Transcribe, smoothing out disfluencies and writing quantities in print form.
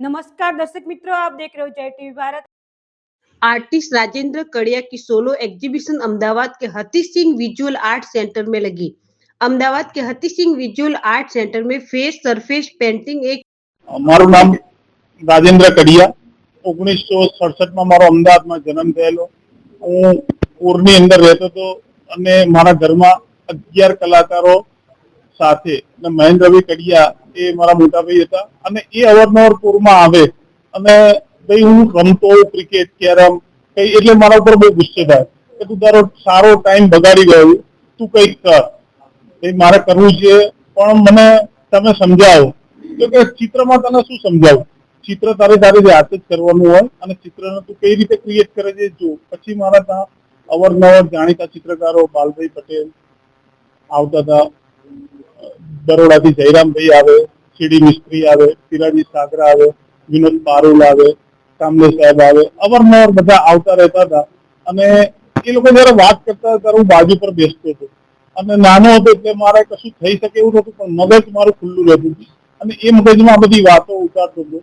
नमस्कार दर्शक मित्रों, आप देख रहे हो जय टीवी भारत। आर्टिस्ट राजेंद्र कड़िया की सोलो एग्जीबिशन अहमदाबाद के हतीश सिंह विजुअल आर्ट सेंटर में लगी। अहमदाबाद के हतीश सिंह विजुअल आर्ट सेंटर में फेस सरफेस पेंटिंग एक मारू नाम राजेंद्र कड़िया 1967 में मारो अहमदाबाद में जन्म थयेलो। हूँ पूरनी अंदर रहतो तो अने मारा घर में 11 कलाकारों साथे महेंद्र रवि कड़िया ए मारा मोटा भाई था अने ए अवारनवार पूरमा आवे अने भाई हूँ रमतो क्रिकेट कैरम कई એટલે મારા ઉપર બહુ ગુસ્સે થાય કે તું તારો સારો ટાઈમ બગાડી ગયો, તું કઈક કર, ભાઈ મારે કરવું છે પણ મને તમે સમજાવો તો કે ચિત્રમાં તને શું સમજાવું, ચિત્ર તારે તારે હાથે જ કરવાનું હોય અને ચિત્રને તું કઈ રીતે ક્રિએટ કરે છે જો પછી મારા ત્યાં અવારનવાર જાણીતા ચિત્રકારો બાલભાઈ પટેલ આવતા હતા, બરોડાથી જયરામભાઈ આવે, સીડી મિસ્ત્રી આવે, પિરાજી સાગરા આવે, વિનોદ પારુલ આવે, કામલે સાહેબ આવે, અવારનવાર બધા આવતા રહેતા હતા અને એ લોકો જયારે વાત કરતા હતા ત્યારે હું બાજુ પર બેસતો હતો અને નાનો હતો એટલે મારે કશું થઈ શકે એવું નતું પણ મગજ મારું ખુલ્લું રહેતું અને એ મગજમાં બધી વાતો ઉતારતો હતો।